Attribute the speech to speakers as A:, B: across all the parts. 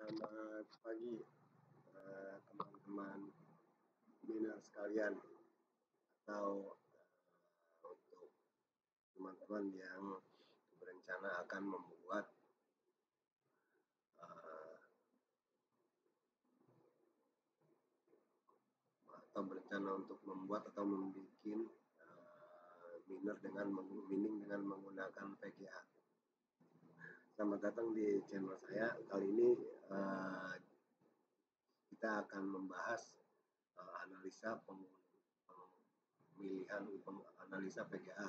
A: Selamat pagi teman-teman miner sekalian, atau untuk teman-teman yang berencana akan membuat atau berencana untuk membuat atau membuat miner dengan menggunakan VGA. Selamat datang di channel saya. Kali ini kita akan membahas analisa pemilihan analisa VGA.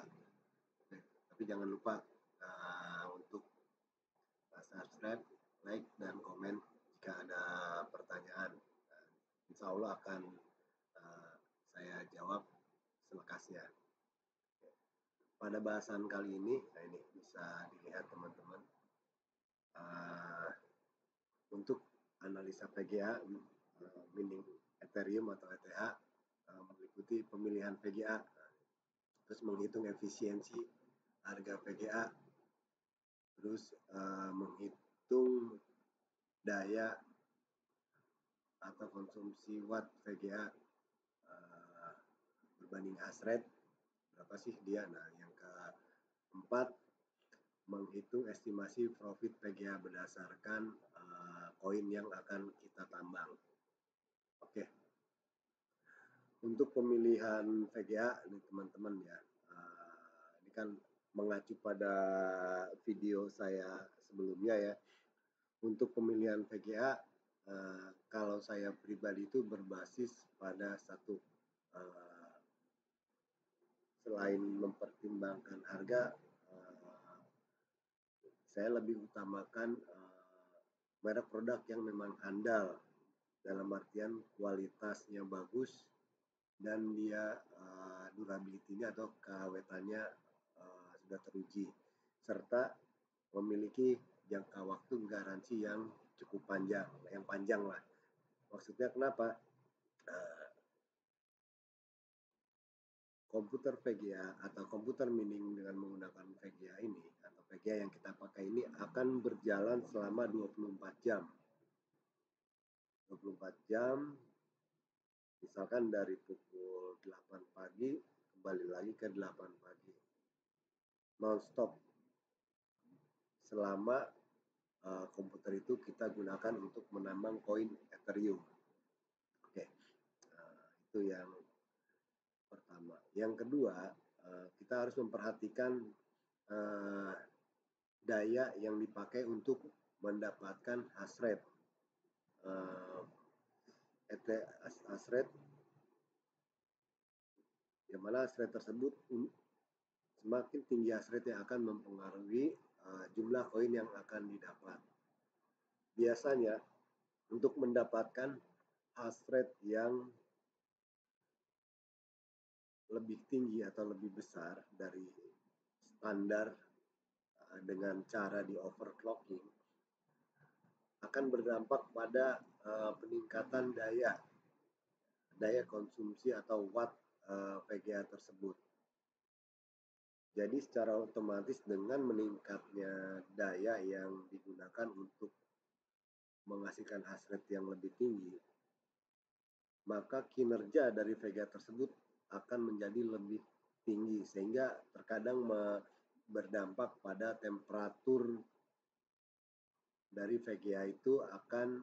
A: Tapi jangan lupa untuk subscribe, like, dan komen jika ada pertanyaan. Insya Allah akan saya jawab selekasnya. Pada bahasan kali ini, ini bisa dilihat teman-teman, untuk analisa VGA, mining Ethereum atau ETH, meliputi pemilihan VGA, terus menghitung efisiensi harga VGA, terus menghitung daya atau konsumsi watt VGA berbanding hash rate, berapa sih dia. Nah, yang keempat, menghitung estimasi profit VGA berdasarkan koin yang akan kita tambang. Oke. Untuk pemilihan VGA nih teman-teman ya, ini kan mengacu pada video saya sebelumnya ya. Untuk pemilihan VGA, kalau saya pribadi itu berbasis pada satu, selain mempertimbangkan harga, saya lebih utamakan merek produk yang memang handal, dalam artian kualitasnya bagus dan dia durability-nya atau keawetannya sudah teruji, serta memiliki jangka waktu garansi yang cukup panjang, yang panjang lah. Maksudnya kenapa? Komputer VGA atau komputer mining dengan menggunakan VGA ini, atau VGA yang kita pakai ini akan berjalan selama 24 jam. 24 jam, misalkan dari pukul 8 pagi kembali lagi ke 8 pagi. Non-stop. Selama komputer itu kita gunakan untuk menambang koin Ethereum. Oke. Itu yang pertama. Yang kedua, kita harus memperhatikan daya yang dipakai untuk mendapatkan hash rate. Hash rate, yang mana hash rate tersebut, semakin tinggi hash rate yang akan mempengaruhi jumlah koin yang akan didapat. Biasanya untuk mendapatkan hash rate yang lebih tinggi atau lebih besar dari standar dengan cara di overclocking, akan berdampak pada peningkatan daya konsumsi atau watt VGA tersebut. Jadi secara otomatis dengan meningkatnya daya yang digunakan untuk menghasilkan hash rate yang lebih tinggi, maka kinerja dari VGA tersebut akan menjadi lebih tinggi, sehingga terkadang berdampak pada temperatur dari VGA itu akan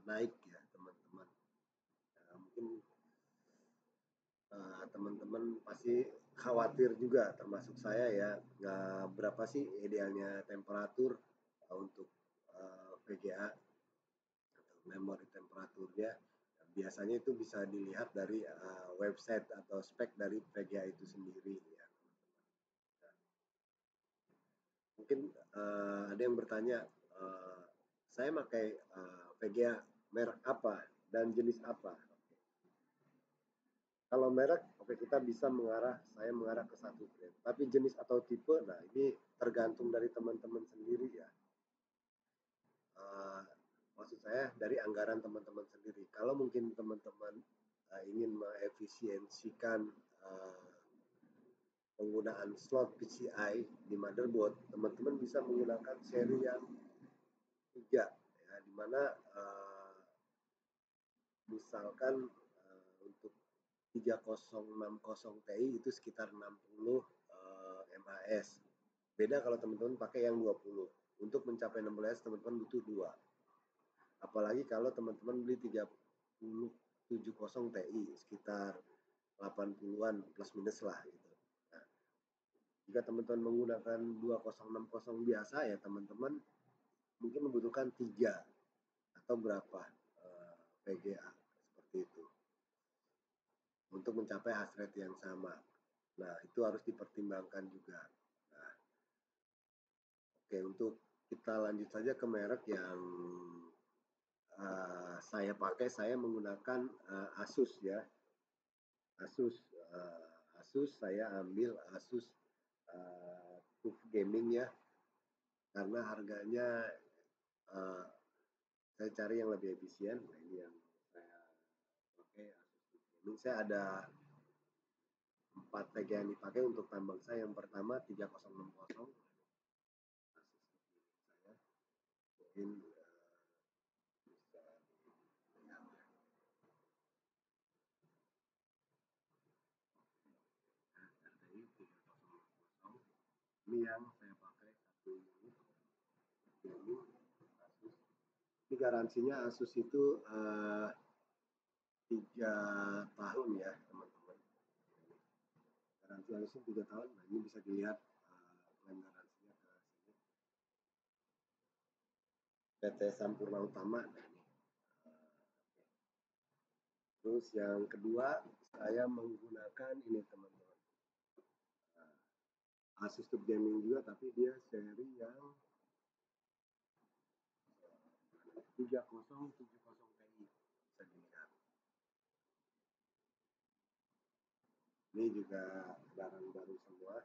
A: naik ya teman-teman. Mungkin teman-teman pasti khawatir juga, termasuk saya ya, berapa sih idealnya temperatur untuk VGA atau memori temperaturnya. Biasanya itu bisa dilihat dari website atau spek dari VGA itu sendiri ya. Mungkin ada yang bertanya, saya pakai VGA merek apa dan jenis apa? Kalau merek, oke, kita bisa saya mengarah ke satu brand. Tapi jenis atau tipe, nah ini tergantung dari teman-teman sendiri ya. Maksud saya dari anggaran teman-teman sendiri. Kalau mungkin teman-teman ingin mengefisiensikan penggunaan slot PCI di motherboard, teman-teman bisa menggunakan seri yang 3 ya, di dimana misalkan untuk 3060 Ti itu sekitar 60 mAh. Beda kalau teman-teman pakai yang 20. Untuk mencapai 60 mAh teman-teman butuh 2. Apalagi kalau teman-teman beli 3070 Ti sekitar 80-an plus minus lah gitu. Nah, jika teman-teman menggunakan 2060 biasa ya teman-teman mungkin membutuhkan 3 atau berapa VGA seperti itu untuk mencapai hash rate yang sama. Nah, itu harus dipertimbangkan juga. Nah, oke, untuk kita lanjut saja ke merek yang saya pakai. Saya menggunakan Asus ya. Asus saya ambil Asus TUF Gaming ya, karena harganya saya cari yang lebih efisien. Nah, ini yang saya pakai Asus TUF Gaming. Saya ada 4 tag yang dipakai untuk tambang saya. Yang pertama 3060 Asus saya mungkin bisa dilihat ya. RTI 3060 ini yang saya pakai satu unit ini Asus. Ini garansinya Asus itu 3 tahun ya teman-teman. Garansi Asusnya 3 tahun. Nah, ini bisa dilihat klaim garansinya ke sini. PT Sampurna Utama. Nah, ini. Terus yang kedua saya menggunakan ini teman-teman. Asus TUF Gaming juga, tapi dia seri yang 3070 Ti bisa dilihat. Ini juga barang baru semua.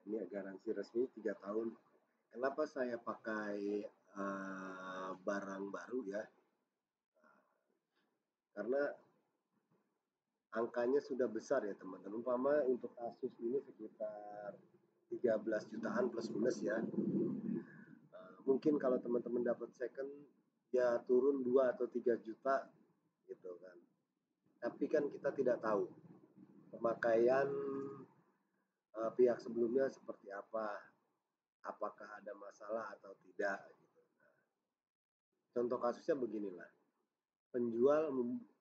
A: Ini garansi resmi 3 tahun. Kenapa saya pakai barang baru ya? Karena angkanya sudah besar ya teman-teman. Umpama untuk Asus ini sekitar 13 jutaan plus minus ya. Mungkin kalau teman-teman dapat second ya turun 2 atau 3 juta gitu kan. Tapi kan kita tidak tahu pemakaian pihak sebelumnya seperti apa, apakah ada masalah atau tidak gitu. Nah, contoh kasusnya beginilah. Penjual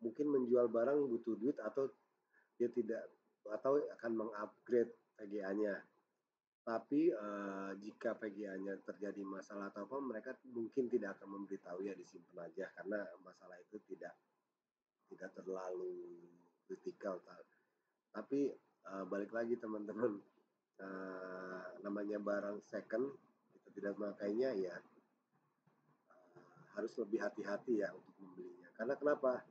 A: mungkin menjual barang butuh duit atau dia tidak atau akan mengupgrade VGA-nya. Tapi jika VGA-nya terjadi masalah atau apa, mereka mungkin tidak akan memberitahu ya, disimpan aja karena masalah itu tidak terlalu kritikal. Tapi balik lagi teman-teman, namanya barang second kita tidak memakainya ya harus lebih hati-hati ya untuk membelinya. Karena kenapa?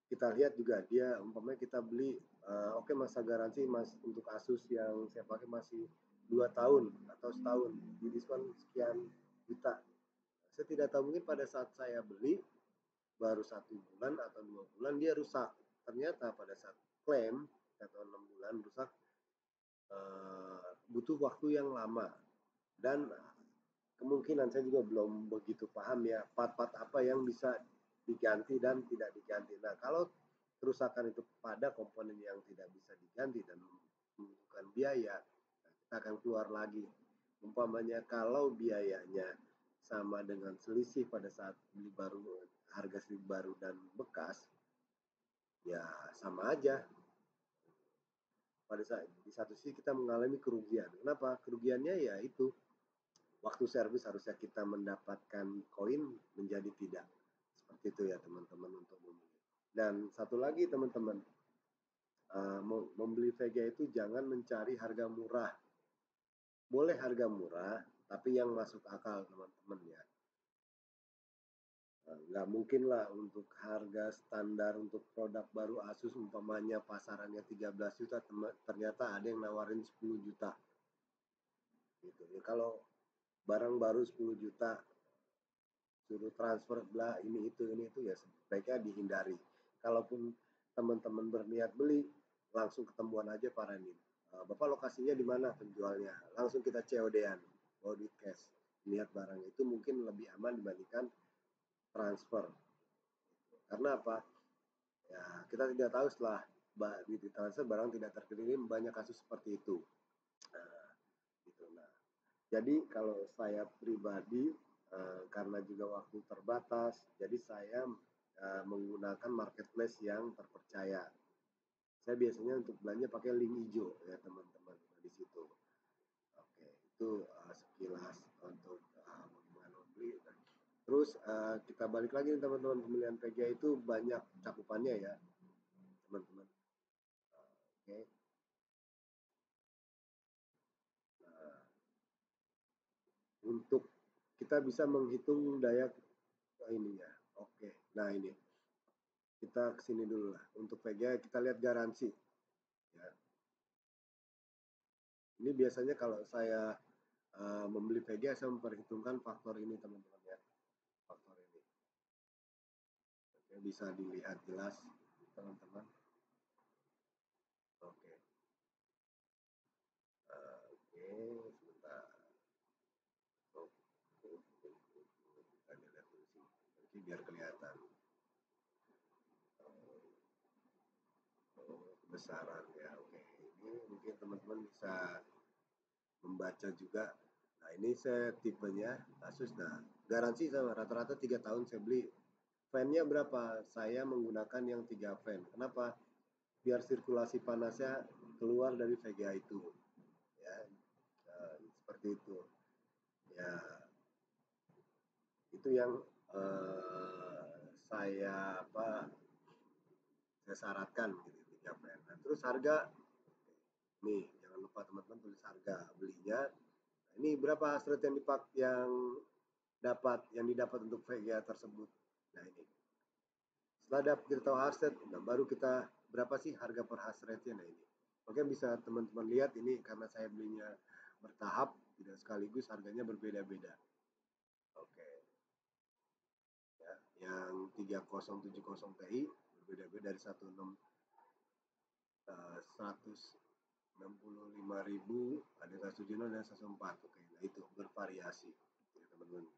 A: Kita lihat juga dia umpamanya kita beli oke, masa garansi untuk Asus yang saya pakai masih 2 tahun atau setahun, di diskon sekian juta. Saya tidak tahu, mungkin pada saat saya beli baru 1 bulan atau 2 bulan dia rusak. Ternyata pada saat klaim atau 6 bulan rusak, butuh waktu yang lama. Dan kemungkinan saya juga belum begitu paham ya part-part apa yang bisa diganti dan tidak diganti. Nah, kalau kerusakan itu pada komponen yang tidak bisa diganti dan membutuhkan biaya, kita akan keluar lagi. Umpamanya kalau biayanya sama dengan selisih pada saat beli baru, harga baru dan bekas, ya sama aja. Pada saat di satu sisi kita mengalami kerugian. Kenapa? Kerugiannya ya itu waktu servis harusnya kita mendapatkan koin menjadi tidak. Seperti itu ya teman-teman untuk membeli. Dan satu lagi teman-teman, membeli VGA itu jangan mencari harga murah. Boleh harga murah, tapi yang masuk akal teman-teman ya. Nggak mungkin lah untuk harga standar untuk produk baru Asus umpamanya pasarannya 13 juta, ternyata ada yang nawarin 10 juta. Gitu. Ya, kalau barang baru 10 juta suruh transfer bla ini itu ya sebaiknya dihindari. Kalaupun teman-teman berniat beli, langsung ketemuan aja Pak Ranin. Bapak lokasinya di mana penjualnya? Langsung kita COD-an, bawa duit cash. lihat barang itu mungkin lebih aman dibandingkan transfer. Karena apa? Ya, kita tidak tahu setelah di transfer barang tidak terkirim, banyak kasus seperti itu. Nah, gitu. Nah, jadi kalau saya pribadi karena juga waktu terbatas, jadi saya menggunakan marketplace yang terpercaya. Saya biasanya untuk belanja pakai link hijau ya teman-teman di situ. Oke, itu sekilas untuk bagaimana membeli. Terus kita balik lagi nih teman-teman, pemilihan PGA itu banyak cakupannya ya teman-teman. Oke. Nah, untuk kita bisa menghitung daya ininya. Oke. Nah, ini kita kesini dulu lah. Untuk PGA kita lihat garansi. Ya. Ini biasanya kalau saya membeli PGA saya memperhitungkan faktor ini teman-teman ya. Faktor ini. Oke, bisa dilihat jelas teman-teman. Oke. Oke, sebentar. Kita lihat dulu sih. Oke, biar kelihatan. Kebesaran ya. Oke. Ini mungkin teman-teman bisa membaca juga. Nah, ini saya tipenya Asus. Nah, garansi sama rata-rata 3 tahun saya beli. Fan-nya berapa? Saya menggunakan yang 3 fan. Kenapa? Biar sirkulasi panasnya keluar dari VGA itu. Ya, seperti itu. Ya, itu yang saya syaratkan gitu 3 fan. Nah, terus harga nih jangan lupa teman-teman tulis harga belinya. Nah, ini berapa hasrat yang didapat untuk VGA tersebut. Nah, ini setelah kita tahu hasrat, nah baru kita berapa sih harga per hasratnya. Nah, ini oke, bisa teman-teman lihat ini karena saya belinya bertahap, tidak sekaligus harganya berbeda-beda. Oke ya, yang 3070 Ti berbeda-beda dari 165.000, ada 170 dan 104. Oke, nah itu bervariasi ya teman-teman,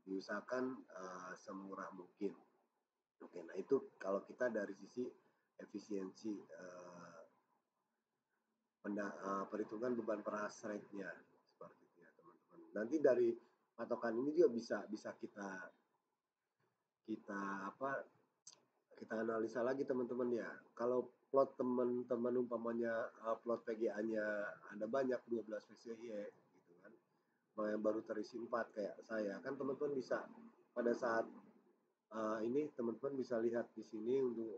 A: diusahakan semurah mungkin. Oke, nah itu kalau kita dari sisi efisiensi perhitungan beban per hasratnya seperti itu ya teman-teman. Nanti dari patokan ini juga bisa kita kita apa kita analisa lagi teman-teman ya. Kalau plot teman-teman umpamanya plot PGA-nya ada banyak 12 PCI gitu kan, yang baru terisi 4 kayak saya kan, teman-teman bisa pada saat ini teman-teman bisa lihat di sini untuk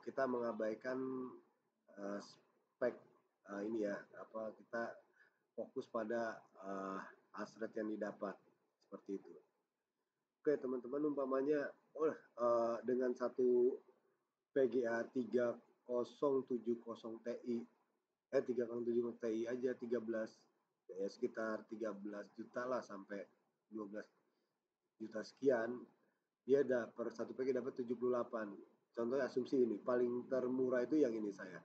A: kita mengabaikan spek ini ya kita fokus pada hasrat yang didapat seperti itu. Oke teman-teman, umpamanya dengan satu PGA 3070 Ti 3070 Ti aja 13 ya, sekitar 13 juta lah sampai 12 juta sekian, dia per satu PG dapat 78. Contohnya asumsi ini paling termurah itu yang ini saya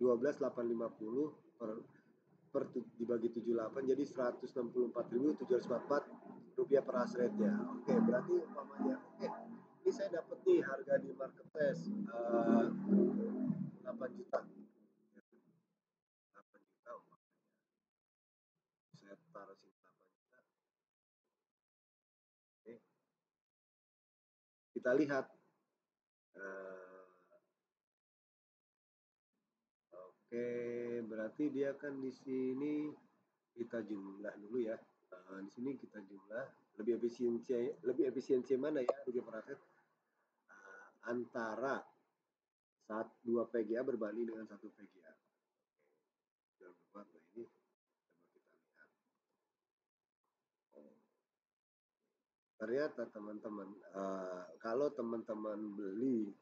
A: 12.850 per dibagi 78 jadi 164.744 rupiah per hasratnya. Oke, berarti umpamanya ini saya dapat nih harga di marketplace 8 juta. 8 juta umpamanya. Saya taruh sini 8 juta. Oke. Kita lihat oke, berarti dia kan di sini kita jumlah dulu ya. Di sini kita jumlah lebih efisiensi mana ya rupiah per aset antara dua PGA berbanding dengan satu PGA. Jangan lupa, nah ini coba kita lihat. Ternyata teman-teman, kalau teman-teman beli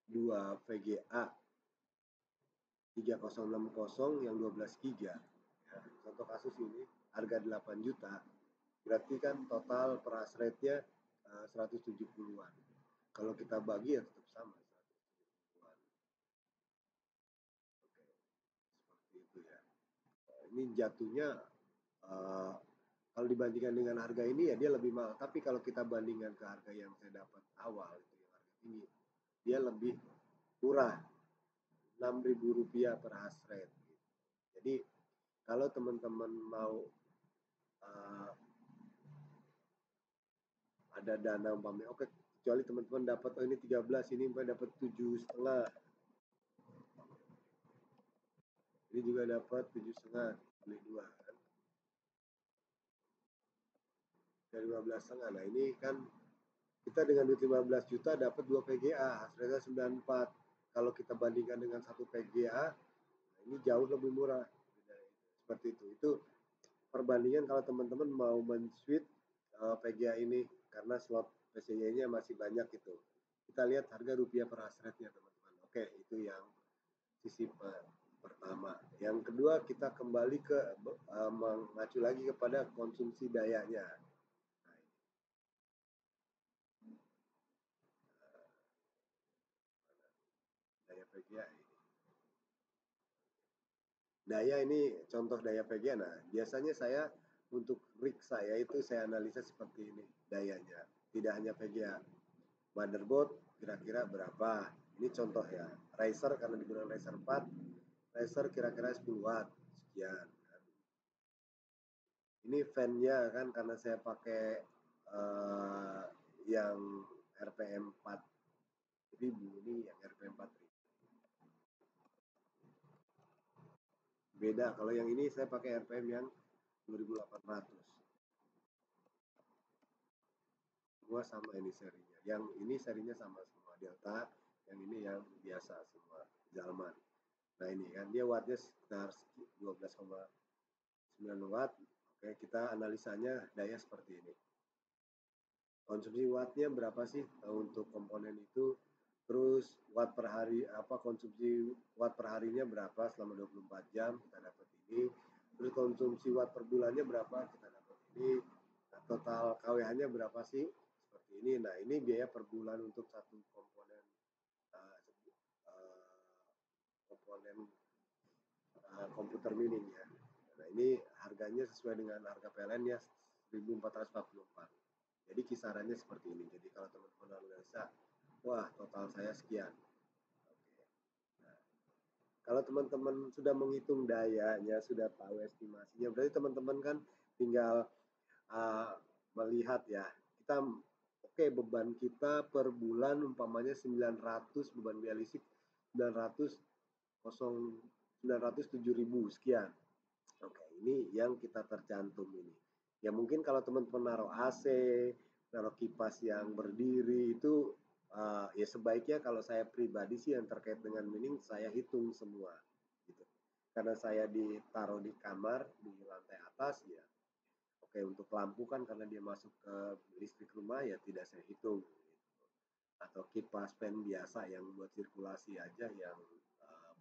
A: dua VGA 3060 yang 12 giga, ya, contoh kasus ini harga 8 juta, berarti kan total price rate-nya 170-an. Kalau kita bagi ya tetap sama 170-an. Oke, seperti itu ya. Ini jatuhnya Kalau dibandingkan dengan harga ini ya dia lebih mahal. Tapi kalau kita bandingkan ke harga yang saya dapat awal itu yang harga tinggi, dia lebih murah, Rp6.000 per hasret. Gitu. Jadi kalau teman-teman mau uh, ada dana umpamanya, oke, kecuali teman-teman dapat ini 13, ini dapat 7,5, ini juga dapat 7,5, beli dua kan, dari 15,5. Nah ini kan kita dengan duit 15 juta dapat 2 PGA, hasilnya 94. Kalau kita bandingkan dengan satu PGA, ini jauh lebih murah. Seperti itu. Itu perbandingan kalau teman-teman mau men-switch PGA ini karena slot PCY-nya masih banyak gitu. Kita lihat harga rupiah per hasratnya teman-teman. Oke, itu yang sisi pertama. Yang kedua kita kembali ke mengacu lagi kepada konsumsi dayanya. Daya PGA ini. Daya ini contoh daya PGA. Nah, biasanya saya untuk rig saya itu saya analisa seperti ini dayanya. Tidak hanya PGA. Motherboard kira-kira berapa? Ini contoh ya. Razer karena digunakan Razer 4, Razer kira-kira 10 watt sekian. Ini fan-nya kan karena saya pakai yang RPM 4000, ini yang RPM 4000. Beda kalau yang ini saya pakai RPM yang 2800. Semua sama ini serinya. Yang ini serinya sama semua Delta, yang ini yang biasa semua Jalman. Nah ini kan dia wattnya sekitar 12,9 watt. Oke, kita analisanya daya seperti ini. Konsumsi wattnya berapa sih untuk komponen itu? Terus watt per hari, apa konsumsi watt per harinya berapa selama 24 jam, kita dapat ini. Terus konsumsi watt per bulannya berapa, kita dapat ini. Nah, total KWH-nya berapa sih? Seperti ini. Nah, ini biaya per bulan untuk satu komponen uh, komponen komputer mining ya. Nah, ini harganya sesuai dengan harga PLN ya 1444. Jadi kisarannya seperti ini. Jadi kalau teman-teman analisa, wah total saya sekian. Oke. Nah, kalau teman-teman sudah menghitung dayanya, sudah tahu estimasinya, berarti teman-teman kan tinggal uh, melihat ya. Kita oke, beban kita per bulan umpamanya 900, beban biaya listrik 900 907.000 sekian. Oke, ini yang kita tercantum ini. Ya mungkin kalau teman-teman naruh AC, naruh kipas yang berdiri itu ya sebaiknya kalau saya pribadi sih yang terkait dengan mining saya hitung semua gitu. Karena saya ditaruh di kamar di lantai atas ya. Oke, untuk lampu kan karena dia masuk ke listrik rumah ya tidak saya hitung gitu. Atau kipas fan biasa yang buat sirkulasi aja yang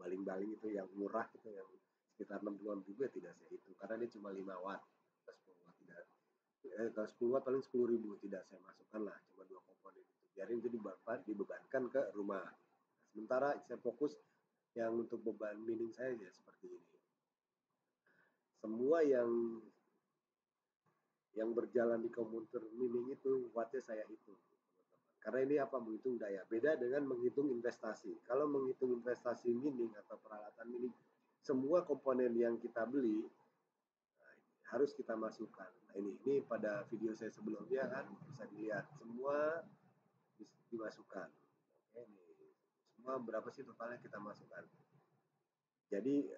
A: baling-baling itu yang murah itu yang sekitar 60-an juga tidak saya hitung karena dia cuma 5 watt atau 10 watt tidak kalau 10 watt paling 10.000 tidak saya masukkan lah cuma dua komponen itu biarin itu dibebankan ke rumah. Sementara saya fokus yang untuk beban mining saya ya seperti ini semua yang berjalan di komputer mining itu wattnya saya hitung. Karena ini apa menghitung daya. Beda dengan menghitung investasi. Kalau menghitung investasi mining atau peralatan mining, semua komponen yang kita beli harus kita masukkan. Nah ini pada video saya sebelumnya kan bisa dilihat semua dimasukkan. Oke, ini semua berapa sih totalnya kita masukkan. Jadi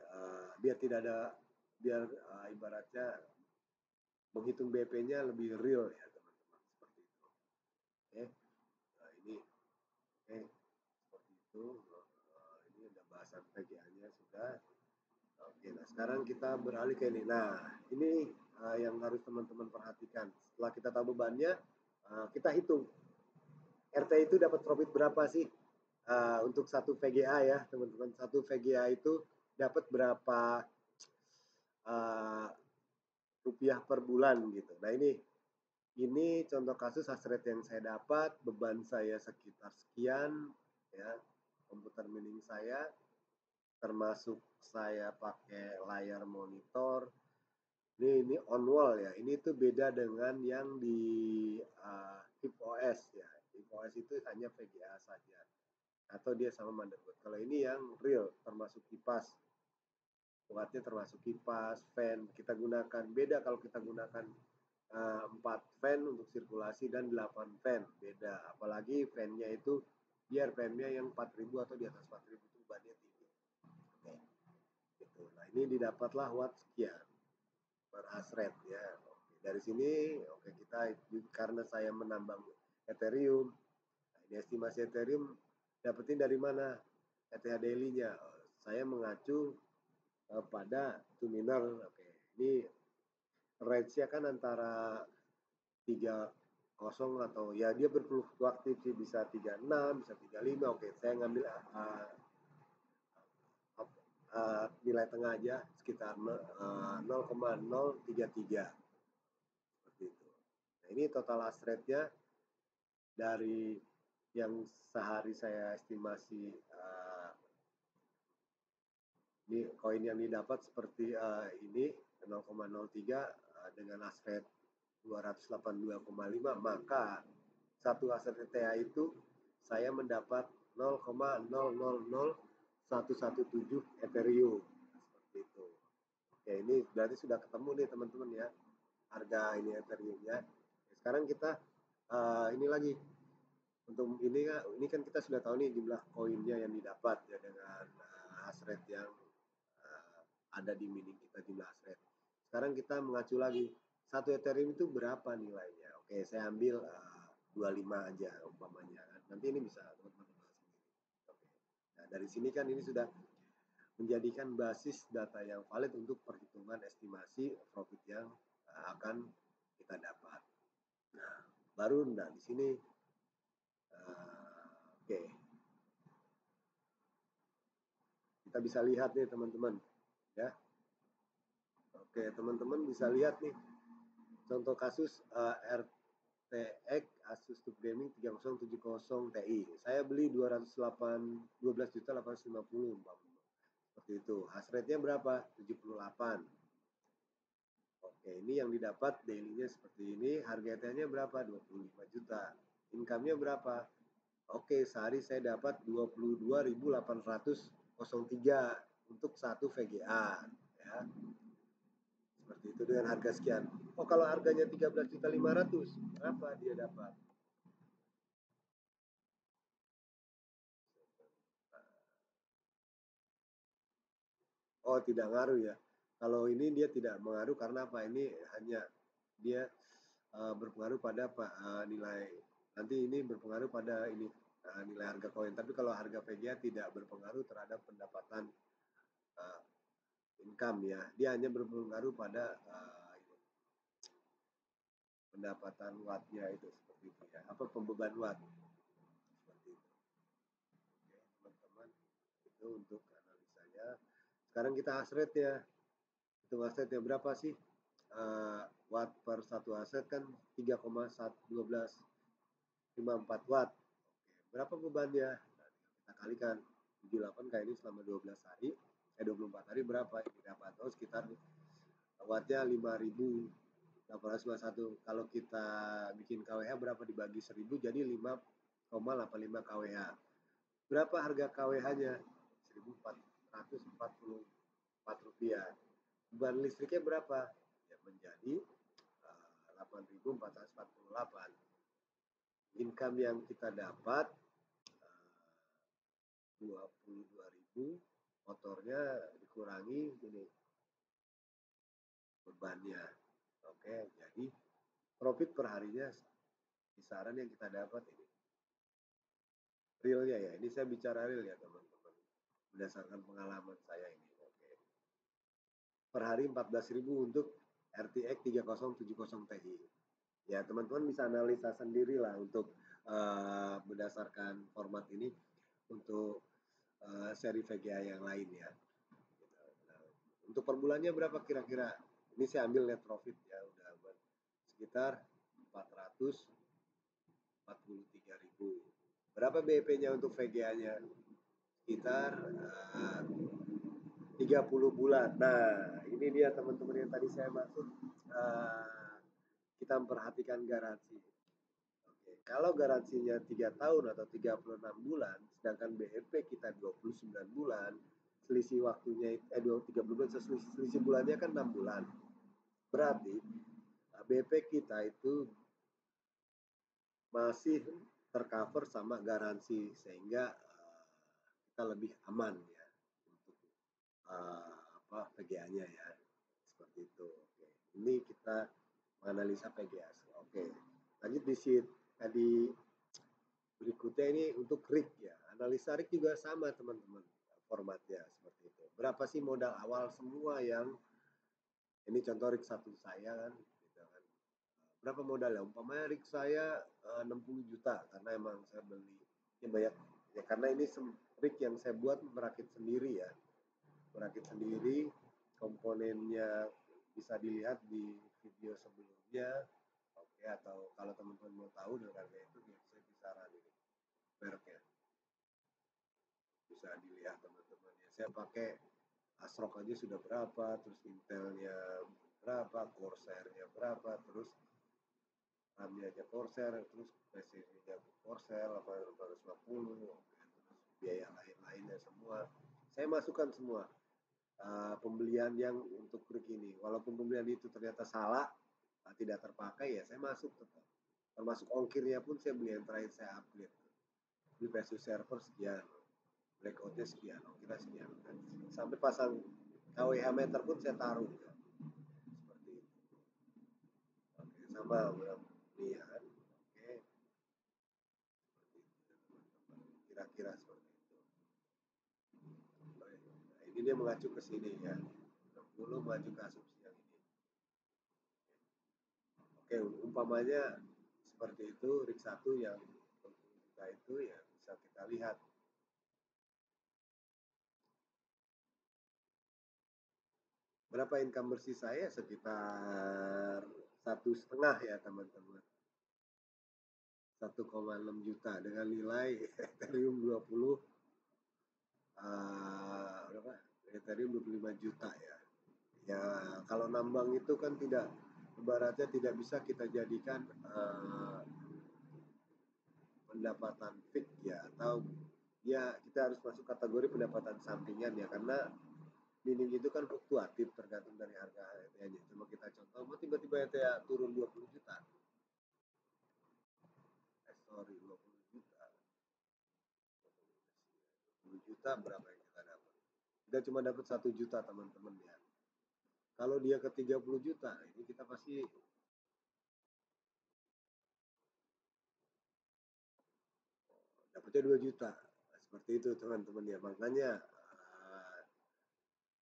A: biar tidak ada biar ibaratnya menghitung BP-nya lebih real ya teman-teman seperti itu. Oke, nah ini oke seperti itu. Ini ada bahasan PGA-nya sudah. Oke, nah sekarang kita beralih ke ini. Nah, ini yang harus teman-teman perhatikan. Setelah kita tahu bebannya, kita hitung RT itu dapat profit berapa sih untuk satu VGA ya, teman-teman. Satu VGA itu dapat berapa uh, rupiah per bulan gitu. Nah ini contoh kasus hasret yang saya dapat, beban saya sekitar sekian ya, komputer mining saya termasuk saya pakai layar monitor Ini on wall ya. Ini tuh beda dengan yang di HIP-OS ya. HIP-OS itu hanya VGA saja atau dia sama motherboard. Kalau ini yang real termasuk kipas, wattnya termasuk kipas, fan kita gunakan. Beda kalau kita gunakan 4 fan untuk sirkulasi dan 8 fan, beda. Apalagi fan-nya itu biar fan-nya yang 4000 atau di atas 4000 itu bebannya tinggi. Oke, gitu. Nah, ini didapatlah watt sekian per hasret ya. Oke, dari sini oke kita karena saya menambang Ethereum. Nah, ini estimasi Ethereum dapetin dari mana? ETH daily-nya. Saya mengacu pada Tuminer. Oke, ini range-nya kan antara 30 atau ya dia berfluktuatif sih, bisa 36, bisa 35. Oke, saya ngambil nilai tengah aja sekitar 0,033 seperti itu. Nah, ini total hash rate-nya dari yang sehari saya estimasi ini koin yang didapat seperti ini 0,03 dengan hash rate 282,5, maka satu hash rate ETH itu saya mendapat 0,000117 Ethereum seperti itu. Oke, ini berarti sudah ketemu nih teman-teman ya harga ini Ethereum-nya. Sekarang kita ini lagi untuk ini kan kita sudah tahu nih jumlah koinnya yang didapat ya dengan hash rate yang ada di mining kita jumlah hash rate. Sekarang kita mengacu lagi satu Ethereum itu berapa nilainya. Oke, saya ambil 25 aja umpamanya. Nanti ini bisa teman-teman bahas sendiri. Oke. Nah, dari sini kan ini sudah menjadikan basis data yang valid untuk perhitungan estimasi profit yang akan kita dapat. Nah, baru di sini oke. Kita bisa lihat nih teman-teman ya. Oke, teman-teman bisa lihat nih contoh kasus RTX Asus TUF Gaming 3070 Ti. Saya beli 12.850 seperti itu. Hash rate-nya berapa? 78. Oke, ini yang didapat daily-nya seperti ini. Harga ETH-nya berapa? 25 juta. Income-nya berapa? Oke, sehari saya dapat 22.803 untuk satu VGA ya. Seperti itu dengan harga sekian. Oh, kalau harganya 13.500, berapa dia dapat? Oh, tidak ngaruh ya. Kalau ini dia tidak mengaruh karena apa? Ini hanya dia berpengaruh pada nilai. Nanti ini berpengaruh pada ini nilai harga koin. Tapi kalau harga VGA tidak berpengaruh terhadap pendapatan uh, income ya. Dia hanya berpengaruh pada pendapatan wattnya itu seperti itu ya. Apa pembeban watt seperti itu. Oke, teman-teman, itu untuk analisanya. Sekarang kita hash rate ya. Itu hash rate berapa sih? Watt per satu aset kan 3,1254 watt. Oke, berapa bebannya? Nah, kita kalikan 78 kali ini selama 12 hari, 24 hari berapa ini dapat? Oh, sekitar wattnya 5.851. Kalau kita bikin KWH berapa dibagi 1000 jadi 5,85 KWH. Berapa harga KWH-nya? 1.444 rupiah. Beban listriknya berapa? Ya, menjadi 8.448. Income yang kita dapat 22.000, motornya dikurangi ini bebannya. Oke, jadi profit per harinya kisaran yang kita dapat ini. Realnya ya, ini saya bicara real ya teman-teman. Berdasarkan pengalaman saya ini. Oke. Per hari 14.000 untuk RTX 3070 Ti. Ya, teman-teman bisa analisa sendiri lah untuk berdasarkan format ini untuk seri VGA yang lain ya. Nah, untuk per bulannya berapa kira-kira? Ini saya ambil net profit ya, udah sekitar 443.000. Berapa BEP-nya untuk VGA-nya? Sekitar 30 bulan. Nah, ini dia teman-teman yang tadi saya maksud, kita memperhatikan garansi. Oke, kalau garansinya 3 tahun atau 36 bulan, sedangkan BEP kita 29 bulan, selisih waktunya 30 bulan, selisih bulannya kan 6 bulan. Berarti BEP kita itu masih tercover sama garansi, sehingga kita lebih aman ya untuk PGA-nya ya, seperti itu. Oke. Ini kita menganalisa PGA. Oke, lanjut di berikutnya ini untuk RIC ya. Analisa RIC juga sama teman-teman, formatnya seperti itu. Berapa sih modal awal semua yang ini contoh RIC 1 saya kan, gitu kan. Berapa modalnya? Umpamanya RIC saya 60 juta karena emang saya beli ini banyak ya, karena ini RIC yang saya buat merakit sendiri ya. Merakit sendiri, komponennya bisa dilihat di video sebelumnya. Oke, atau kalau teman-teman mau tahu dengan harga itu saya bisa ini mereknya. Bisa dilihat teman-teman ya. Saya pakai ASRock aja sudah berapa, terus Intelnya berapa, Corsairnya berapa, terus RAM-nya aja Corsair, terus PCB-nya Corsair 850, terus biaya lain-lainnya semua. Saya masukkan semua. Pembelian yang untuk RIC ini, walaupun pembelian itu ternyata salah, tidak terpakai ya saya masuk tetap, termasuk ongkirnya pun saya beli yang terakhir saya upgrade, beli PSU server sekian, blackoutnya sekian, ongkirnya sekian, dan sampai pasang KWH meter pun saya taruh ya. Seperti itu. Oke, sama lihat. Oke, kira-kira seperti itu. Nah, ini dia mengacu ke sini ya, dulu mengacu ke asumsi yang ini. Oke, umpamanya seperti itu RIC 1 yang kita itu ya bisa kita lihat. Berapa income bersih saya? Sekitar 1,5 ya teman-teman. 1,6 juta dengan nilai Ethereum 20 berapa? Ethereum 25 juta ya. Ya kalau nambang itu kan tidak, ibaratnya tidak bisa kita jadikan pendapatan fix ya, atau ya kita harus masuk kategori pendapatan sampingan ya, karena mining itu kan fluktuatif tergantung dari harga ETH-nya. Coba kita contoh, mau tiba-tiba ETH turun 20 juta. 20 juta. 20 juta berapa yang kita dapat? Kita cuma dapat 1 juta teman-teman ya. Kalau dia ke 30 juta, ini kita pasti dapatnya 2 juta. Seperti itu teman-teman ya. Makanya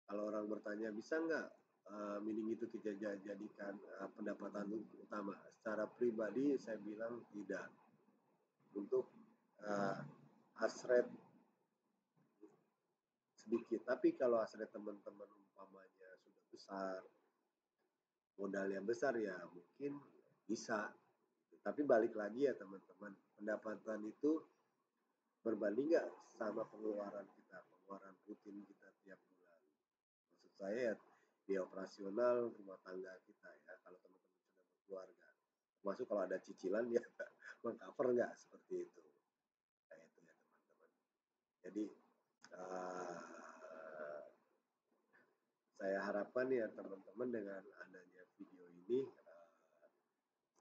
A: kalau orang bertanya bisa nggak mining itu kita jadikan pendapatan utama, secara pribadi saya bilang tidak. Untuk hash rate sedikit, tapi kalau hash rate teman-teman umpamanya sudah besar, modalnya besar ya mungkin bisa. Tapi balik lagi ya teman-teman, pendapatan itu berbanding nggak sama pengeluaran kita, pengeluaran rutin kita tiap bulan. Maksud saya ya biaya operasional rumah tangga kita ya, kalau teman-teman sudah berkeluarga, termasuk kalau ada cicilan ya mengcover nggak, seperti itu. Kayak itu ya teman-teman. Jadi saya harapkan ya teman-teman dengan adanya video ini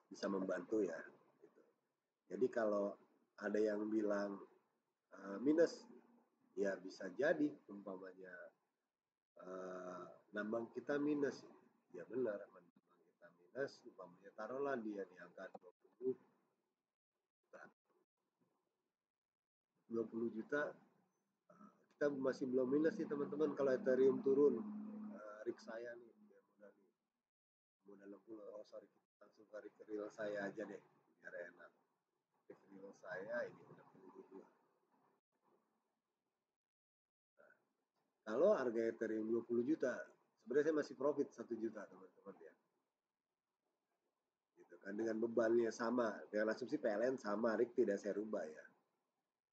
A: bisa membantu ya. Gitu. Jadi kalau ada yang bilang minus, ya bisa jadi umpamanya nambang kita minus, ya benar, nambang kita minus, umpamanya taruhlah dia di angka 20 juta, kita masih belum minus sih teman-teman. Kalau Ethereum turun, RIC saya nih modal 60, oh sorry, langsung ke RIC real saya aja deh biar enak. RIC real saya ini udah 62. Nah, kalau harga Ethereum 20 juta, sebenarnya saya masih profit 1 juta teman-teman ya. Gitu kan, dengan bebannya sama, dengan asumsi PLN sama, RIC tidak saya rubah ya.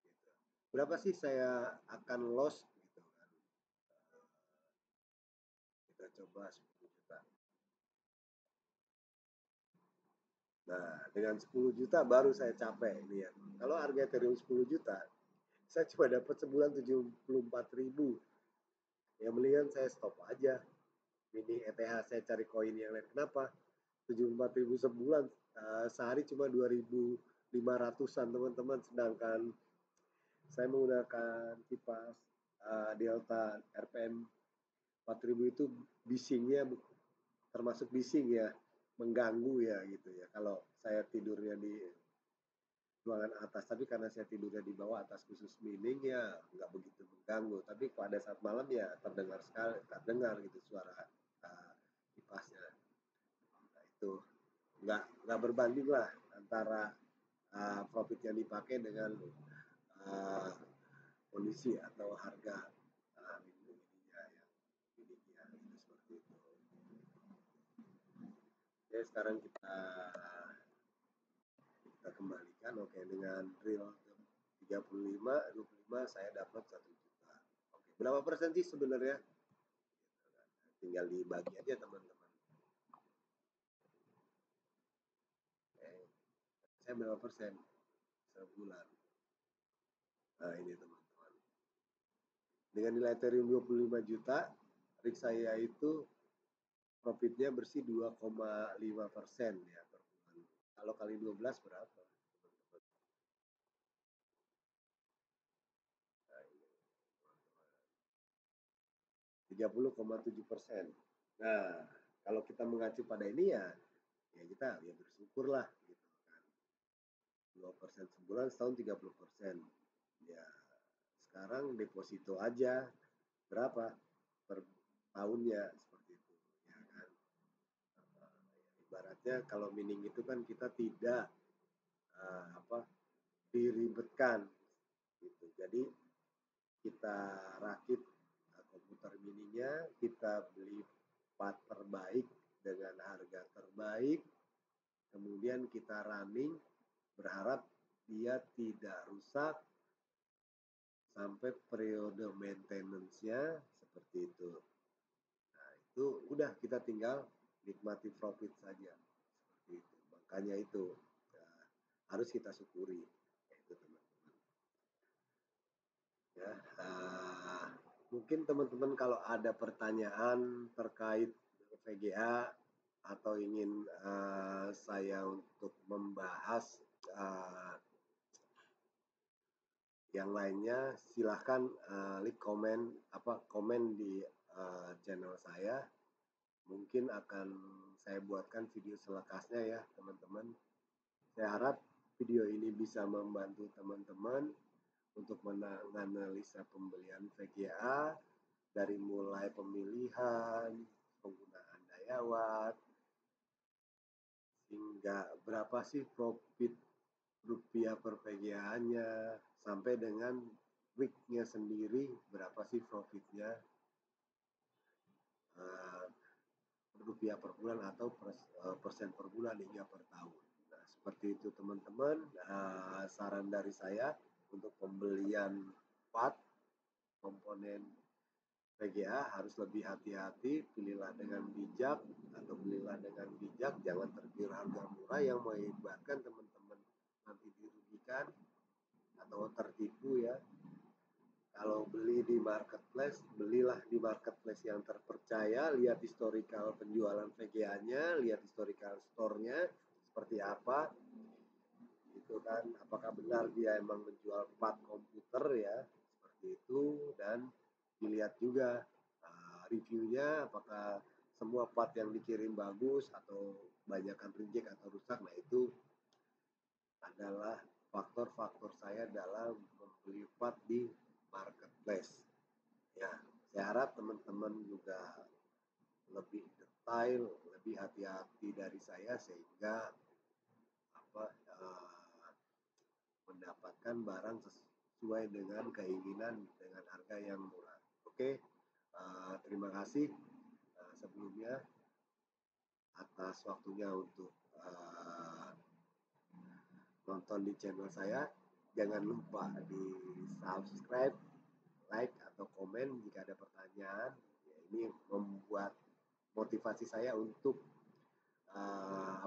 A: Gitu. Berapa sih saya akan loss gitu kan? coba 10 juta. Nah, dengan 10 juta baru saya capek lihat. Kalau harga Ethereum 10 juta, saya cuma dapat sebulan 74.000. Ya mendingan saya stop aja. Ini ETH saya cari koin yang lain. Kenapa? 74.000 sebulan, sehari cuma 2.500-an teman-teman. Sedangkan saya menggunakan kipas Delta RPM 4.000 itu bisingnya termasuk bising ya, mengganggu ya gitu ya. Kalau saya tidurnya di ruangan atas, tapi karena saya tidurnya di bawah atas khusus mining ya nggak begitu mengganggu. Tapi pada saat malam ya terdengar gitu suara kipasnya. Nah, itu nggak berbanding lah antara profit yang dipakai dengan uh, kondisi atau harga ininya ya, miliknya itu seperti itu. Oke, sekarang kita kembalikan. Oke, dengan real 35, 25 saya dapat 1 juta. Oke, berapa persen sih sebenarnya? Tinggal dibagi aja teman-teman. Oke, saya berapa persen sebulan? Nah, ini teman-teman. Dengan nilai Ethereum 25 juta, rig saya itu profitnya bersih 2,5% ya per bulan. Kalau kali 12 berapa? 30,7%. Nah, kalau kita mengacu pada ini ya kita ya bersyukurlah gitu kan. 2% sebulan, setahun 30%. Ya, sekarang deposito aja berapa per tahunnya seperti itu ya kan. Ibaratnya kalau mining itu kan kita tidak diribetkan gitu. Jadi kita rakit komputer miningnya, kita beli part terbaik dengan harga terbaik, kemudian kita running berharap dia tidak rusak sampai periode maintenance-nya seperti itu. Nah, itu udah kita tinggal nikmati profit saja seperti itu. Makanya itu harus kita syukuri itu teman-teman. Ya, mungkin teman-teman kalau ada pertanyaan terkait VGA atau ingin saya untuk membahas yang lainnya, silahkan komen di channel saya. Mungkin akan saya buatkan video selekasnya ya teman-teman. Saya harap video ini bisa membantu teman-teman untuk menganalisa pembelian VGA dari mulai pemilihan, penggunaan daya watt, hingga berapa sih profit rupiah per VGA-nya, sampai dengan week-nya sendiri berapa sih profitnya rupiah per bulan atau persen per bulan hingga per tahun. Nah, seperti itu teman-teman. Saran dari saya untuk pembelian part komponen VGA harus lebih hati-hati, pilihlah dengan bijak atau belilah dengan bijak, jangan tergiur harga murah yang mengakibatkan teman-teman nanti dirugikan atau tertipu ya. Kalau beli di marketplace, belilah di marketplace yang terpercaya, lihat historical penjualan VGA-nya, lihat historical store-nya seperti apa. Itu kan apakah benar dia emang menjual part komputer ya, seperti itu, dan dilihat juga reviewnya apakah semua part yang dikirim bagus atau banyakkan reject atau rusak. Nah, itu adalah faktor-faktor saya dalam membeli part di marketplace. Ya, saya harap teman-teman juga lebih detail, lebih hati-hati dari saya sehingga mendapatkan barang sesuai dengan keinginan dengan harga yang murah. Oke, terima kasih sebelumnya atas waktunya untuk nonton di channel saya. Jangan lupa di subscribe, like atau komen jika ada pertanyaan. Ya, ini membuat motivasi saya untuk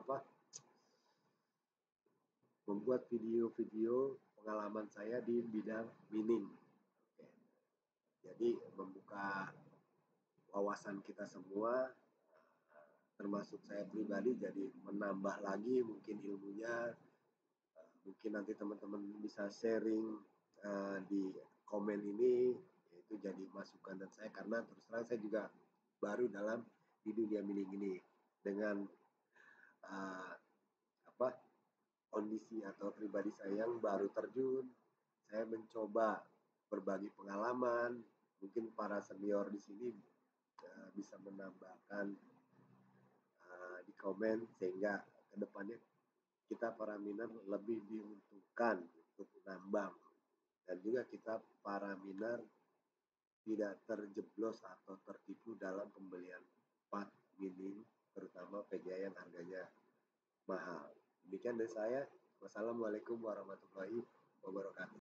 A: apa membuat video-video pengalaman saya di bidang mining. Oke. Jadi membuka wawasan kita semua, termasuk saya pribadi, jadi menambah lagi mungkin ilmunya. Mungkin nanti teman-teman bisa sharing di komen ini, itu jadi masukan dan saya, karena terus terang saya juga baru dalam di dunia mining ini dengan uh, apa kondisi atau pribadi saya yang baru terjun. Saya mencoba berbagi pengalaman, mungkin para senior di sini bisa menambahkan di komen, sehingga kedepannya kita para miner lebih diuntungkan untuk nambang, dan juga kita para miner tidak terjeblos atau tertipu dalam pembelian part mining, terutama PGA yang harganya mahal. Demikian dari saya. Wassalamualaikum warahmatullahi wabarakatuh.